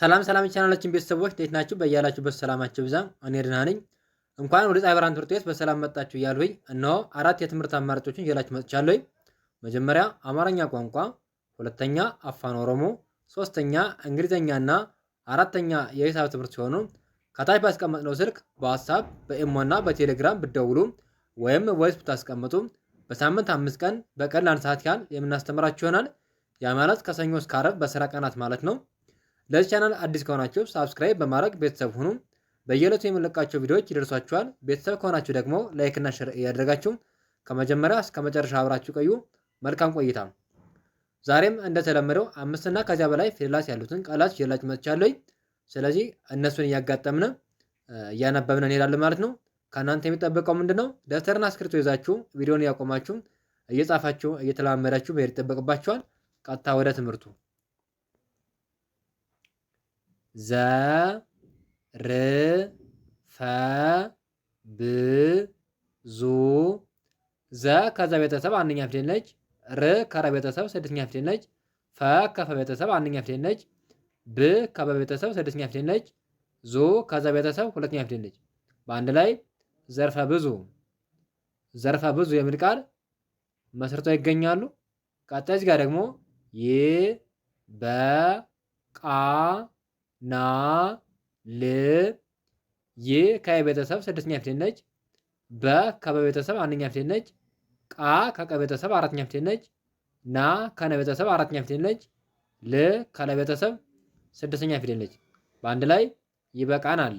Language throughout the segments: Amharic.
ሰላም የቻናላችን ቤተሰቦች እንዴት ናችሁ? በያላችሁበት ሰላማችሁ ብዛ። እኔ ደህና ነኝ። እንኳን ወደ ፀሐይ ብርሃን ትምህርት ቤት በሰላም መጣችሁ እያልሁኝ እነሆ 4 የትምህርት አማራጮችን ይዤላችሁ መጥቻለሁ። መጀመሪያ አማርኛ ቋንቋ፣ ሁለተኛ አፋን ኦሮሞ፣ ሶስተኛ እንግሊዘኛና አራተኛ የሂሳብ ትምህርት ሲሆኑ ከታች ባስቀመጥነው ስልክ በዋትስአፕ በኢሞና በቴሌግራም ብትደውሉ ወይም ቮይስ ብታስቀምጡ በሳምንት 5 ቀን በቀን ለ1 ሰዓት ያህል የምናስተምራችሁ ይሆናል። ያ ማለት ከሰኞ እስከ ዓርብ በስራ ቀናት ማለት ነው። ለዚህ ቻናል አዲስ ከሆናችሁ ሳብስክራይብ በማድረግ ቤተሰብ ሁኑ። በየዕለቱ የምንለቃቸው ቪዲዮዎች ይደርሷችኋል። ቤተሰብ ከሆናችሁ ደግሞ ላይክ እና ሼር እያደረጋችሁ ከመጀመሪያ እስከ መጨረሻ አብራችሁ ቆዩ። መልካም ቆይታ። ዛሬም እንደተለመደው 5 እና ከዚያ በላይ ፊደላት ያሉትን ቃላት ይዤላችሁ መጥቻለሁ። ስለዚህ እነሱን እያጋጠምን እያነበብን እንሄዳለን ማለት ነው። ከእናንተ የሚጠበቀው ምንድነው? ደብተርና እስክሪብቶ ይዛችሁ ቪዲዮን እያቆማችሁ እየጻፋችሁ እየተለማመዳችሁ መሄድ ይጠበቅባችኋል። ቀጥታ ወደ ትምህርቱ ዘ ር ፈ ብ ዙ ዘ ከዘ ቤተሰብ አንደኛ ፊደል ነች። ር ከረ ቤተሰብ ስድስተኛ ፊደል ነች። ፈ ከፈ ቤተሰብ አንደኛ ፊደል ነች። ብ ከበ ቤተሰብ ስድስተኛ ፊደል ነች። ዙ ከዘ ቤተሰብ ሁለተኛ ፊደል ነች። በአንድ ላይ ዘርፈ ብዙ። ዘርፈ ብዙ የሚል ቃል መስርተው ይገኛሉ። ቀጣይ እዚህ ጋር ደግሞ ይ በ ቃ ና ል ይ ከቤተሰብ ስድስተኛ ፊደል ነች። በ ከበቤተሰብ አንደኛ ፊደል ነች። ቃ ከቀቤተሰብ አራተኛ ፊደል ነች። ና ከነቤተሰብ አራተኛ ፊደል ነች። ል ከለቤተሰብ ስድስተኛ ፊደል ነች። በአንድ ላይ ይበቃናል።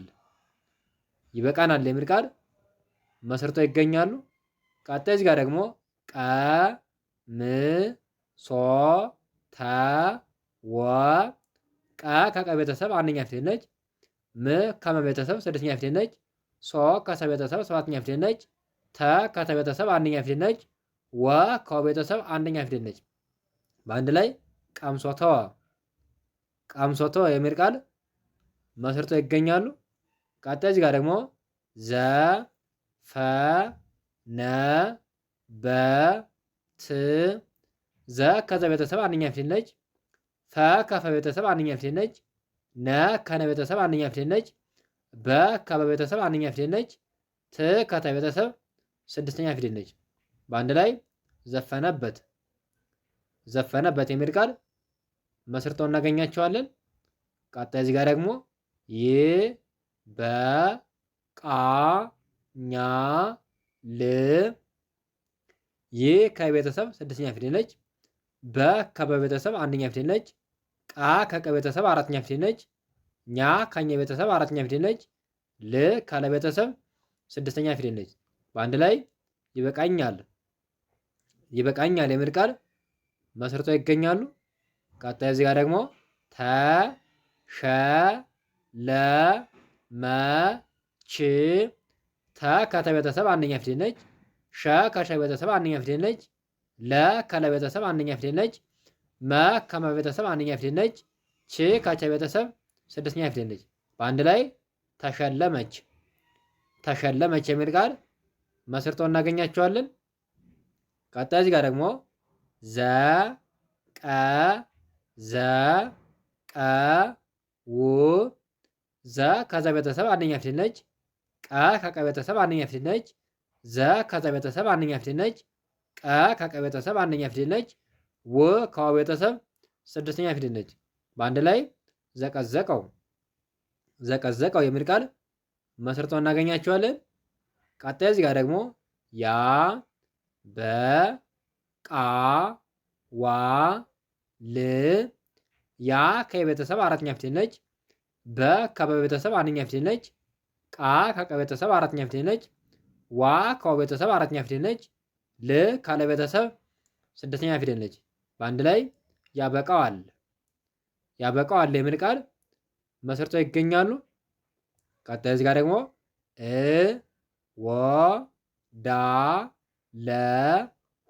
ይበቃናል የሚል ቃል መስርተው ይገኛሉ። ቀጣይ እዚህ ጋር ደግሞ ቀ ም ሶ ተ ወ ቀ ከቀ ቤተሰብ አንደኛ ፊደል ነች። ም ከመ ቤተሰብ ስድስተኛ ፊደል ነች። ሶ ከሰ ቤተሰብ ሰባተኛ ፊደል ነች። ተ ከተ ቤተሰብ አንደኛ ፊደል ነች። ወ ከወ ቤተሰብ አንደኛ ፊደል ነች። በአንድ ላይ ቀምሶተወ። ቀምሶተወ የሚል ቃል መስርተው ይገኛሉ። ቀጣይ እዚህ ጋር ደግሞ ዘ ፈ ነ በ ት ዘ ከዘ ቤተሰብ አንደኛ ፊደል ነች። ፈ ከፈ ቤተሰብ አንደኛ ፊደል ነች። ነ ከነ ቤተሰብ አንደኛ ፊደል ነች። በ ከበ ቤተሰብ አንደኛ ፊደል ነች። ት ከተ ቤተሰብ ስድስተኛ ፊደል ነች። በአንድ ላይ ዘፈነበት። ዘፈነበት የሚል ቃል መስርተው እናገኛቸዋለን። ቀጣይ እዚህ ጋር ደግሞ ይ በ ቃ ኛ ል ይ ከቤተሰብ ስድስተኛ ፊደል ነች። በ ከበቤተሰብ አንደኛ ፊደል ነች። ቃ ከቀቤተሰብ አራተኛ ፊደል ነች። ኛ ከኛ ቤተሰብ አራተኛ ፊደል ነች። ል ካለቤተሰብ ስድስተኛ ፊደል ነች። በአንድ ላይ ይበቃኛል። ይበቃኛል የሚል ቃል መስርተው ይገኛሉ። ቀጣይ እዚህ ጋር ደግሞ ተ ሸ ለ መ ች ተ ከተ ቤተሰብ አንደኛ ፊደል ነች። ሸ ከሸ ቤተሰብ አንደኛ ፊደል ነች። ለ ከለ ቤተሰብ አንደኛ ፊደል ነች። መ ከመ ቤተሰብ አንደኛ ፊደል ነች። ች ከቸ ቤተሰብ ስድስተኛ ፊደል ነች። በአንድ ላይ ተሸለመች። ተሸለመች የሚል ቃል መስርተው እናገኛቸዋለን። ቀጣይ እዚህ ጋር ደግሞ ዘ ቀ ዘ ቀ ው ዘ ከዘ ቤተሰብ አንደኛ ፊደል ነች። ቀ ከቀ ቤተሰብ አንደኛ ፊደል ነች። ዘ ከዘ ቤተሰብ አንደኛ ፊደል ነች። ቀ ከቀ ቤተሰብ አንደኛ ፊደል ነች። ው ከወ ቤተሰብ ስድስተኛ ፊደል ነች። በአንድ ላይ ዘቀዘቀው። ዘቀዘቀው የሚል ቃል መስርተው እናገኛቸዋለን። ቀጣይ እዚህ ጋር ደግሞ ያ በ ቃ ዋ ል ያ ከቤተሰብ አራተኛ ፊደል ነች። በ ከበቤተሰብ አንደኛ ፊደል ነች። ቃ ከቀቤተሰብ አራተኛ ፊደል ነች። ዋ ከቤተሰብ አራተኛ ፊደል ነች። ል ካለቤተሰብ ስድስተኛ ፊደል ነች። በአንድ ላይ ያበቃዋል። ያበቃዋል የሚል ቃል መስርተው ይገኛሉ። ቀጣይ እዚህ ጋር ደግሞ እ ወ ዳ ለ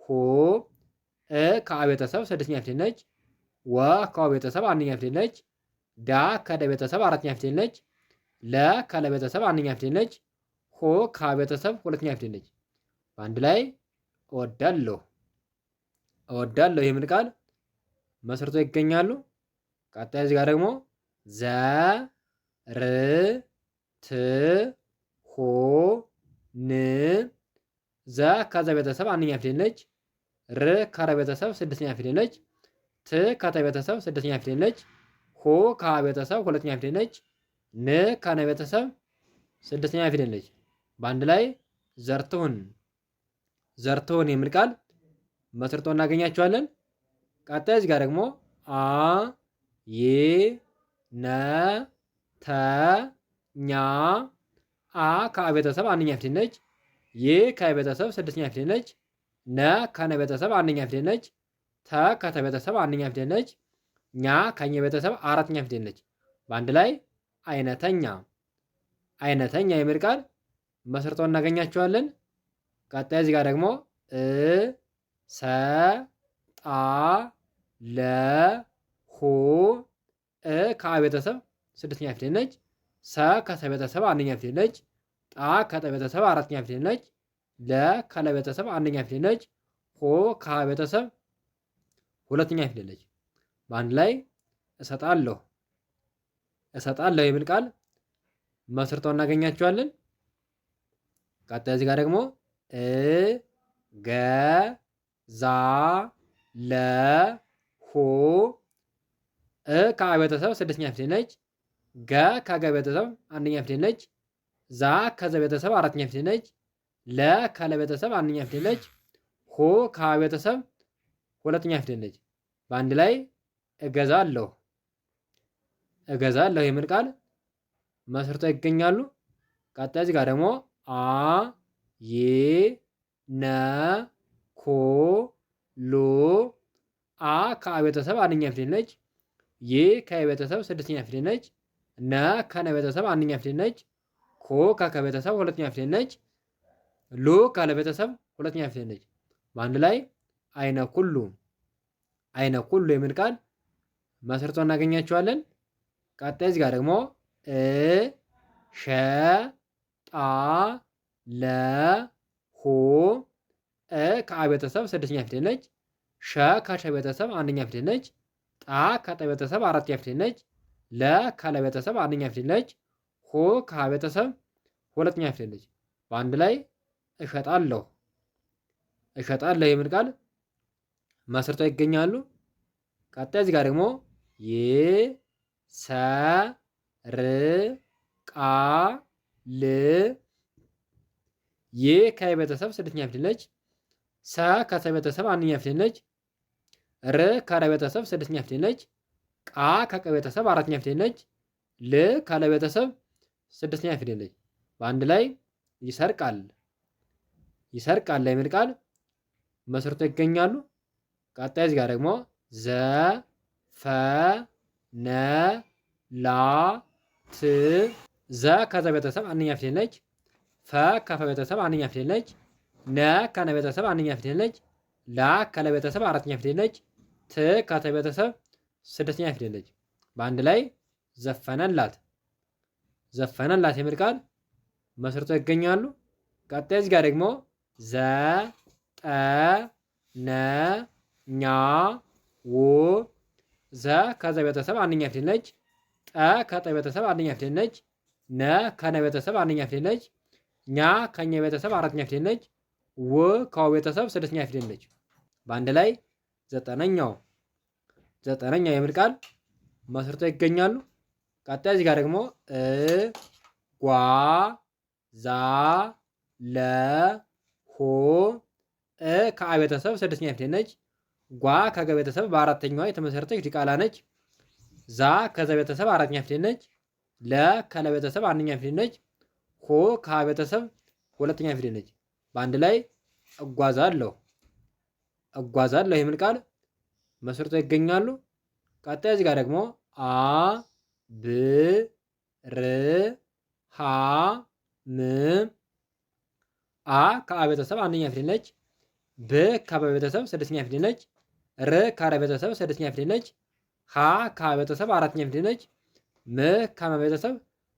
ሁ እ ከአ ቤተሰብ ስድስተኛ ፊደል ነች። ወ ከወ ቤተሰብ አንደኛ ፊደል ነች። ዳ ከደ ቤተሰብ አራተኛ ፊደል ነች። ለ ከለ ቤተሰብ አንደኛ ፊደል ነች። ሁ ከሀ ቤተሰብ ሁለተኛ ፊደል ነች። በአንድ ላይ እወዳለሁ። እወዳለሁ የሚል ቃል መስርተው ይገኛሉ። ቀጣይ እዚህ ጋር ደግሞ ዘ ር ት ሆ ን ዘ ከዘ ቤተሰብ አንደኛ ፊደል ነች። ር ከረ ቤተሰብ ስድስተኛ ፊደል ነች። ት ከተ ቤተሰብ ስድስተኛ ፊደል ነች። ሆ ከሀ ቤተሰብ ሁለተኛ ፊደል ነች። ን ከነ ቤተሰብ ስድስተኛ ፊደል ነች። በአንድ ላይ ዘርትሁን ዘርትሁን የሚል ቃል መስርቶ እናገኛቸዋለን። ቀጣይ እዚህ ጋር ደግሞ አ ይ ነ ተ ኛ አ ከአ ቤተሰብ አንደኛ ፊደል ነች። ይ ከ ቤተሰብ ስድስተኛ ፊደል ነች። ነ ከነ ቤተሰብ አንደኛ ፊደል ነች። ተ ከተ ቤተሰብ አንደኛ ፊደል ነች። ኛ ከኘ ቤተሰብ አራተኛ ፊደል ነች። በአንድ ላይ አይነተኛ አይነተኛ የሚል ቃል መስርቶ እናገኛቸዋለን። ቀጣይ እዚህ ጋር ደግሞ ሰ ጣ ለ ሁ ከአ ቤተሰብ ስድስተኛ ፊደል ነች። ሰ ከሰ ቤተሰብ አንደኛ ፊደል ነች። ጣ ከጠ ቤተሰብ አራተኛ ፊደል ነች። ለ ከለ ቤተሰብ አንደኛ ፊደል ነች። ሆ ከሀ ቤተሰብ ሁለተኛ ፊደል ነች። በአንድ ላይ እሰጣለሁ እሰጣለሁ የሚል ቃል መስርተው እናገኛቸዋለን። ቀጣይ እዚህ ጋር ደግሞ ገ ዛ ለ ሁ ከአ ቤተሰብ ስድስተኛ ፊደል ነች። ገ ከገ ቤተሰብ አንደኛ ፊደል ነች። ዛ ከዘ ቤተሰብ አራተኛ ፊደል ነች። ለ ከለ ቤተሰብ አንደኛ ፊደል ነች። ሁ ከሀ ቤተሰብ ሁለተኛ ፊደል ነች። በአንድ ላይ እገዛለሁ እገዛለሁ የሚል ቃል መስርተው ይገኛሉ። ቀጣይ እዚህ ጋር ደግሞ አ ይ ነ ኩ ሉ አ ከአ ቤተሰብ አንደኛ ፊደል ነች። ይ ከ ቤተሰብ ስድስተኛ ፊደል ነች። ነ ከነ ቤተሰብ አንደኛ ፊደል ነች። ኩ ከከ ቤተሰብ ሁለተኛ ፊደል ነች። ሉ ካለ ቤተሰብ ሁለተኛ ፊደል ነች። በአንድ ላይ አይነ ኩሉ የሚል ቃል መስርቶ እናገኛቸዋለን። ቀጣይ እዚህ ጋር ደግሞ ሸ ጣ ለ ሁ ከአ ቤተሰብ ስድስተኛ ፊደል ነች። ሸ ከሸ ቤተሰብ አንደኛ ፊደል ነች። ጣ ከጠ ቤተሰብ አራተኛ ፊደል ነች። ለ ከለ ቤተሰብ አንደኛ ፊደል ነች። ሁ ከሀ ቤተሰብ ሁለተኛ ፊደል ነች። በአንድ ላይ እሸጣለሁ የሚል ቃል መስርተው ይገኛሉ። ቀጣይ እዚህ ጋር ደግሞ ይ ሰ ር ቃ ል ይ ከ ቤተሰብ ስድስተኛ ፊደል ነች። ሰ ከሰ ቤተሰብ አንደኛ ፊደል ነች። ር ከረ ቤተሰብ ስድስተኛ ፊደል ነች። ቃ ከቀ ቤተሰብ አራተኛ ፊደል ነች። ል ካለ ቤተሰብ ስድስተኛ ፊደል ነች። በአንድ ላይ ይሰርቃል የሚል ቃል መስርቶ ይገኛሉ። ቀጣይ እዚህ ጋር ደግሞ ዘ ፈ ነ ላ ት ዘ ከዘ ቤተሰብ አንደኛ ፊደል ነች። ፈ ከፈ ቤተሰብ አንደኛ ፊደል ነች። ነ ከነ ቤተሰብ አንደኛ ፊደል ነች። ላ ከለ ቤተሰብ አራተኛ ፊደል ነች። ት ከተ ቤተሰብ ስድስተኛ ፊደል ነች። በአንድ ላይ ዘፈነላት የሚል ቃል መስርቶ ይገኛሉ። ቀጣይ እዚህ ጋር ደግሞ ዘ ጠ ነ ኛ ው ዘ ከዘ ቤተሰብ አንደኛ ፊደል ነች። ጠ ከጠ ቤተሰብ አንደኛ ፊደል ነች። ነ ከነ ቤተሰብ አንደኛ ፊደል ነች። ኛ ከኘ ቤተሰብ አራተኛ ፊደል ነች። ው ከወ ቤተሰብ ስድስተኛ ፊደል ነች። በአንድ ላይ ዘጠነኛው የሚል ቃል መስርቶ ይገኛሉ። ቀጣይ እዚህ ጋር ደግሞ ጓ ዛ ለ ሁ ከአ ቤተሰብ ስድስተኛ ፊደል ነች። ጓ ከገ ቤተሰብ በአራተኛዋ የተመሰረተች ዲቃላ ነች። ዛ ከዘ ቤተሰብ አራተኛ ፊደል ነች። ለ ከለ ቤተሰብ አንደኛ ፊደል ነች። ሁ ከሀ ቤተሰብ ሁለተኛ ፊደል ነች። በአንድ ላይ እጓዛለሁ የሚል ቃል መስርቶ ይገኛሉ። ቀጣይ እዚህ ጋር ደግሞ አ ብ ር ሃ ም አ ከአ ቤተሰብ አንደኛ ፊደል ነች። ብ ከበ ቤተሰብ ስድስተኛ ፊደል ነች። ር ከረ ቤተሰብ ስድስተኛ ፊደል ነች። ሀ ከሀ ቤተሰብ አራተኛ ፊደል ነች። ም ከመ ቤተሰብ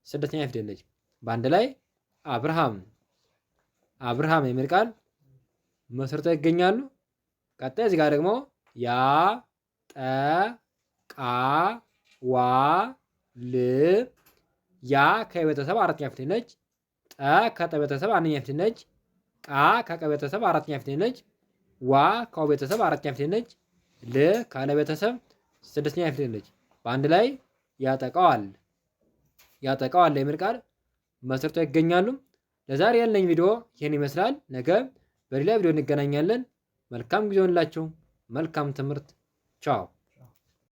ስድስተኛ ፊደል ነች። በአንድ ላይ አብርሃም የሚል ቃል መስርተው ይገኛሉ። ቀጣይ እዚህ ጋር ደግሞ ያ ጠ ቃ ዋ ል ያ ከቤተሰብ አራተኛ ፊደል ነች። ጠ ከጠ ቤተሰብ አንደኛ ፊደል ነች። ቃ ከቀ ቤተሰብ አራተኛ ፊደል ነች። ዋ ከው ቤተሰብ አራተኛ ፊደል ነች። ል ካለ ቤተሰብ ስድስተኛ ፊደል ነች። በአንድ ላይ ያጠቃዋል የሚል ቃል መስርተው ይገኛሉ። ለዛሬ ያለኝ ቪዲዮ ይህን ይመስላል። ነገ በሌላ ቪዲዮ እንገናኛለን። መልካም ጊዜ ሆንላችሁ። መልካም ትምህርት። ቻው